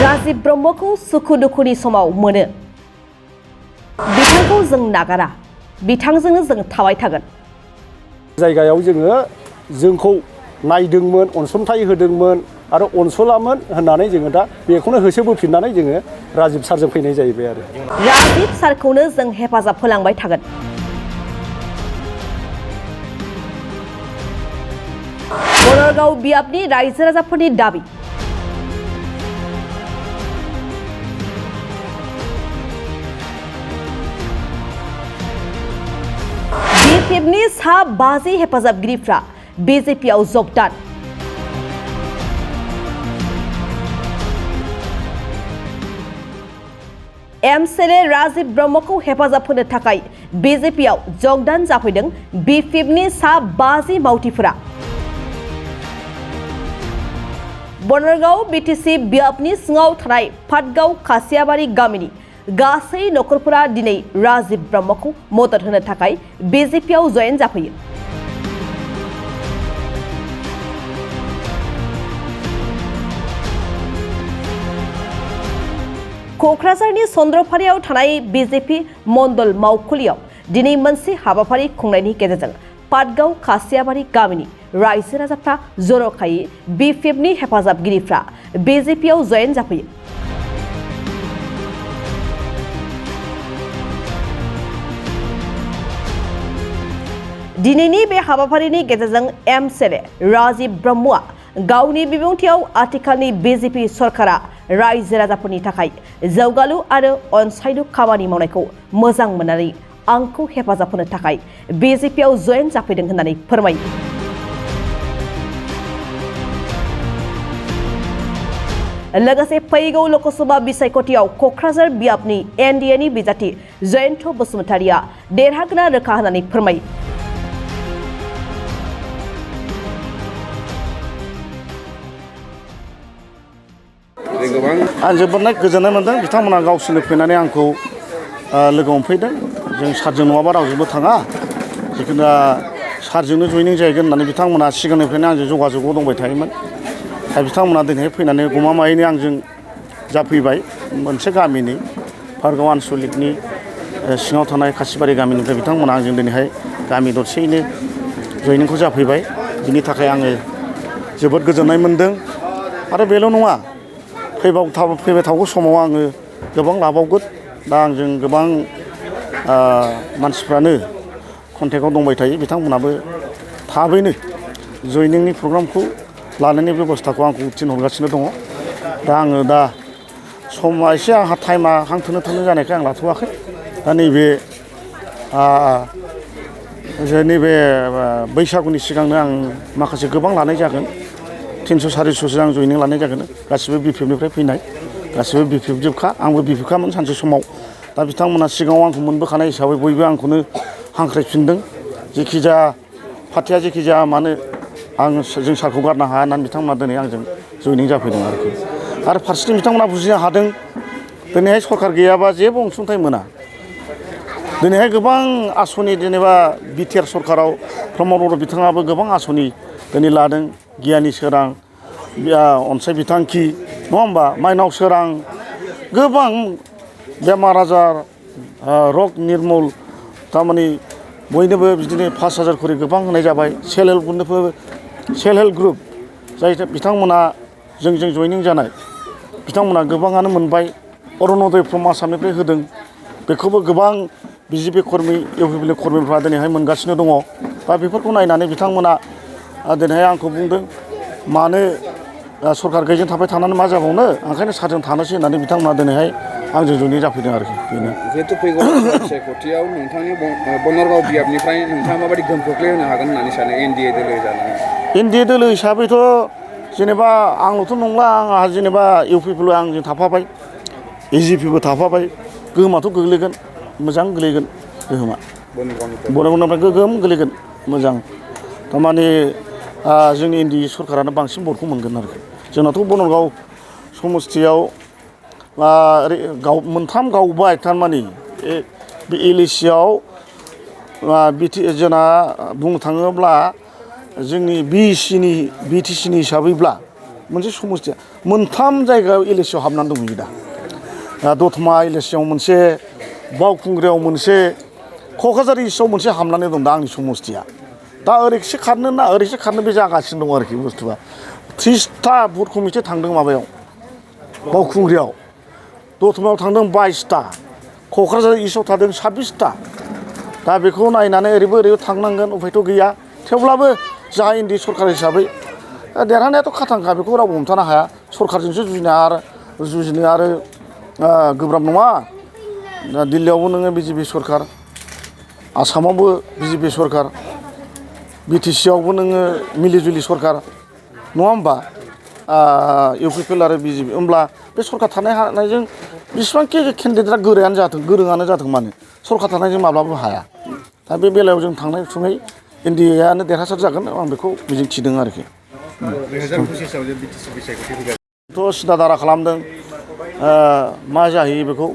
राजीव ब्रह्मखौ सुखु दुखुनि समाव मोनो बिथांखौ जों नागारा बिथांजोंनो जों थाबाय थागोन। जायगायाव जोंखौ नायदोंमोन अनसुंथाइ होदोंमोन आरो अनसलामोन होननानै जोङो दा बेखौनो होसोबोफिननानै जोङो राजीव सारजों फैनाय जाहैबाय आरो राजीव सारखौनो जों हेफाजाब होलांबाय थागोन। बनरगाव बियाबनि रायजो राजाफोरनि दाबि BPFनि सा 50 हेफाजाबगिरिफ्रा BJPआव जगदान। एमएलए राजीव ब्रह्मखौ हेफाजाब होनो थाखाय BJPआव जगदान जाफैदों BPFनि सा 50 मावथिफोरा। बनरगाव BTC बियाबनि सिङाव थानाय पाटगाव खासियाबारि गामिनि गासै नखरफोरा दिनै राजीव ब्रह्मखौ मदद होनो थाखाय BJPआव जयेन जाफैयो। कक्राझारनि चन्द्रफारियाव थानाय BJP मण्डल मावखुलियाव दिनै मोनसे हाबाफारि खुंनायनि गेजेरजों पाटगाव खासियाबारि गामिनि रायजो राजाफ्रा जर'खायै BPFनि हेफाजाबगिरिफ्रा BJPआव जयेन जाफैयो। दिनैनि बे हाबाफारिनि गेजेरजों एमएलए राजीव ब्रह्मआ गावनि बिबुंथियाव आथिखालनि BJP सरकारा रायजो राजाफोरनि थाखाय जौगालु आरो अनसायलु खामानि मावनायखौ मोजां मोननानै आंखौ हेफाजाब होनो थाखाय BJPआव जयेन जाफैदों होननानै फोरमायो। लोगोसे फैगौ लोकसभा बिसायख'थियाव कक्राझार बियाबनि NDAनि बिजाथि जयन्त बसुमतारिया देरहागोना रोखा होननानै फोरमायो। आं जोबोद गोजोननाय मोनदों बिथांमोना गावसोरनो फैनानै आंखौ लोगो हमफैदों। जों सारजों नङाबा रावजोंबो थाङा जिखुनु सारजोंनो जयनिं जाहैगोन होननानै बिथांमोना सिगांनिफ्रायनो आंजों जगाजगाव दंबाय थायोमोन। दा बिथांमोना दिनैहाय फैनानै गमामायैनो आंजों जाफैबाय मोनसे गामिनि पाटगाव आनसलिकनि सिङाव थानाय खासिबारि गामिनिफ्राय बिथांमोना आंजों दिनैहाय गामि दरसेयैनो जयनिंखौ जाफैबाय। बिनि थाखाय आङो जोबोद गोजोननाय मोनदों आरो बेल' नङा फैबाय थागौ समाव आङो गोबां लाबावगोन। दा आंजों गोबां मानसिफ्रानो कन्टेक्टआव दंबाय थायो बिथांमोनाबो थाबैनो जयनिंनि प्रग्रामखौ लानायनि बेबस्थाखौ आंखौ थिनहरगासिनो दङ। दा आङो दा समा एसे आंहा टाइमा हांथोनो जानायखाय आं लाथ'वाखै। दा नैबे बैसागुनि सिगांनो आं माखासे गोबां लानाय जागोन 300-400सो आं जयनिं लानाय जागोन। गासिबो BPFनिफ्राय फैनाय गासिबो BPF जोबखा आंबो BPFखामोन सानसे समाव। दा बिथांमोना सिगाङाव आंखौ मोनबोखानाय हिसाबै बयबो आंखौनो हांख्रायफिनदों। जेखि जाया पार्टिया जेखि जाया मानो जों सारखौ गारनो हाया होननानै बिथांमोना दिनै आंजों जयनिं जाफैदों आरोखि। आरो फारसेथिं बिथांमोना बुजिनो हादों दिनैहाय सरकार गैयाबा जेबो अनसुंथाइ मोना। दिनैहाय गोबां आसनि जेनेबा बिटिआर सरकाराव प्रमद बर' बिथाङाबो गोबां आसनि दिनै लादों। गियानि सोरां अनसाय बिथांखि नङा होमबा माइनाव सोरां गोबां बेमार आजार रग निर्मुल थारमाने बयनोबो बिदिनो 5,000 खरि गोबां होनाय जाबाय। सेल्फ हेल्प ग्रुप जाय बिथांमोना जोंजों जयनिं जानाय बिथांमोना गोबाङानो मोनबाय। अरुण'दय फ्रम आसामनिफ्राय होदों बेखौबो गोबां BJP कर्मि UPPनि कर्मिफ्रा दिनैहाय मोनगासिनो दङ। दा बेफोरखौ नायनानै बिथांमोना दिनैहाय आंखौ बुंदों मानो सरकार गैयिजों थाबाय थानानै मा जाबावनो ओंखायनो सारजों थानोसै होननानै बिथांमोना दिनैहाय आंजों जयनिं जाफैदों आरोखि बेनो। जिहेतु फैगौ बिसायख'थियाव नोंथांनि बनरगाव बियाबनिफ्राय नोंथाङा माबायदि गोहोम खोख्लैहोनो हागोन होननानै सानो NDA दोलो जानानै? NDA दोलो हिसाबैथ' जेनेबा आंल'थ' नंला आंहा जेनेबा UPPल' आंजों थाफाबाय AGPबो थाफाबाय गोहोमाथ' गोग्लैगोन मोजां गोग्लैगोन गोहोमा बनरगावनिफ्राय गोगोम गोग्लैगोन मोजां। थारमाने जोंनि NDA सरकारानो बांसिन भटखौ मोनगोन आरोखि। जोंनाथ' बनरगाव समस्थियाव मोनथाम गावबाय थारमाने बे LACआव जोंना बुंनो थाङोब्ला जोंनि BTCनि हिसाबैब्ला मोनसे समस्थिया मोनथाम जायगायाव इलेक्शनाव हाबनानै दंहैयो दा दतमा इलेक्शनाव मोनसे बावखुंग्रियाव मोनसे क'क्राझार इस्टआव मोनसे हाबनानै दं दा आंनि समस्थिया दा ओरैसे खारनो ना ओरैसे खारनो बे जागासिनो दं आरोखि बुस्थुआ 30टा बुथ कमिटि थांदों माबायाव बावखुंग्रियाव दतमायाव थांदों 22टा क'क्राझार इस्टआव थांदों 26टा दा बेखौ नायनानै ओरैबो ओरैबो थांनांगोन उफायथ' गैया थेवब्लाबो जोंहा एनडिए सरकार हिसाबै देरहानायाथ' खाथांखा बेखौ रावबो हमथानो हाया सरकारजोंसो जुजिनो आरो गोब्राब नङा दा दिल्लीयावबो नोङो बिजेपि सरकार आसामावबो बिजेपि सरकार बिटिसिआवबो नोङो मिलिजुलि सरकार नङा होमबा इउपिपिएल आरो बिजेपि होमब्ला बे सरकार थानाय हानायजों बेसेबांखि केन्डिडेटआ गोरोङानो जाथों मानो सरकार थानायजों माब्लाबो हाया दा बे बेलायाव जों थांनाय समाव एनडिएआनो देरहासार जागोन आं बेखौ मिजिं थिदों आरोखि 2025आव जे बिटिसि बिसायख'थि फैगोन थ' सिदा दारा खालामदों मा जाहैयो बेखौ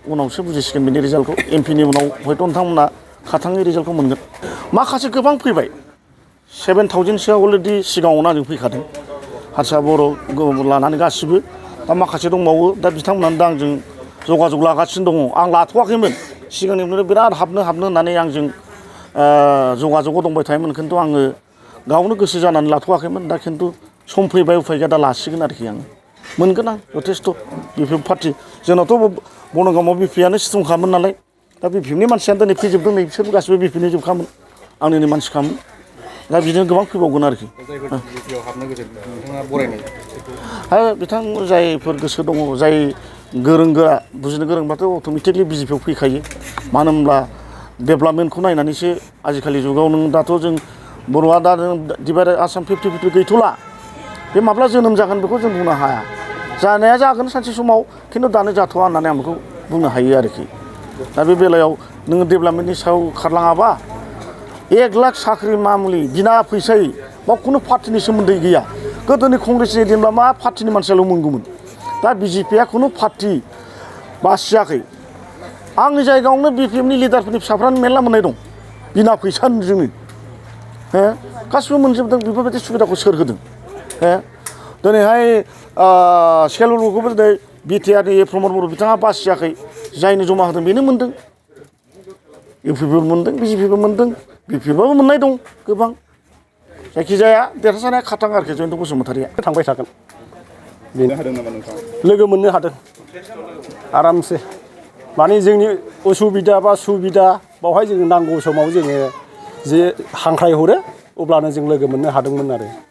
उनावसो बुजिसिगोन बेनि रिजाल्टखौ एमपिनि उनाव हयथ' नोंथांमोना खाथाङै रिजाल्टखौ मोनगोन माखासे गोबां फैबाय 7,000सोआ अलरेडि सिगाङावनो आंजों फैखादों हारसा बर' लानानै गासिबो दा माखासे दंबावो दा बिथांमोनानो दा आंजों जगाजग लागासिनो दङ आं लाथ'वाखैमोन सिगांनिफ्रायनो बिराद हाबनो होननानै आंजों जगाजगआव दंबाय थायोमोन खिन्थु आङो गावनो गोसो जानानै लाथ'वाखैमोन दा खिन्थु सम फैबाय उफाय गैया दा लासिगोन आरोखि आङो मोनगोन आं जथेस्थ' बिपिएफ पार्टि जोंनावथ' बनगावआव बिपिआनो स्ट्रंखामोन नालाय दा बिपिएफनि मानसियानो दिनै फैजोबदों नै बिसोरबो गासिबो बिपिएफनि जोबखामोन आंनिनो मानसिखामोन दा बिदिनो गोबां फैबावगोन आरोखि जायफोर बिजेपिआव हाबनो गोसो नोंथाङा बरायनाय बिथां जायफोर गोसो दङ जाय गोरों गोरा बुजिनो गोरोंबाथ' अट'मेटिकलि बिजेपिआव फैखायो मानो होनब्ला डेभेलपमेन्टखौ नायनानैसो आजिखालि जुगाव नों दाथ' जों बर'आ दा डिभाइड आसाम 50-50 गैथ'ला बे माब्ला जोनोम जागोन बेखौ जों बुंनो हाया जानाया जागोन सानसे समाव खिन्थु दानो जाथ'वा होननानै आं बेखौ बुंनो हायो आरोखि दा बे बेलायाव नोङो डेभेलपमेन्टनि सायाव खारलाङाबा 1 लाख साख्रि मामुलि बिना फैसायै बा खुनु पार्टिनि सोमोन्दै गैया गोदोनि कंग्रेसनि दिनब्ला मा पार्टिनि मानसियाल' मोनगौमोन दा बिजेपिआ खुनु पार्टि बासियाखै आंनि जायगायावनो बिपिएफनि लिडारफोरनि फिसाफ्रानो मेरला मोननाय दं बिना फैसाजोंनो गासिबो मोनजोबदों बेफोरबायदि सुबिदाखौ सोर होदों दिनैहाय सेल्फ हेल्प ग्रुपखौबो दिनै बिटिआरनि प्रमद बर' बिथाङा बासियाखै जायनो जमा होदों बेनो मोनदों इउपिपिबो मोनदों बिजेपिबो मोनदों बिपिएफआबो मोननाय दं गोबां जायखिजाया देरहासारनाया खाथां आरोखि जयन्त बसुमतारिया थांबाय थागोन बेनो हादों नामा नोंथाङा लोगो मोननो हादों आरामसे माने जोंनि उसुबिदा बा सुबिदा बावहाय जोङो नांगौ समाव जोङो जे हांख्रायहरो अब्लानो जों लोगो मोननो हादोंमोन आरो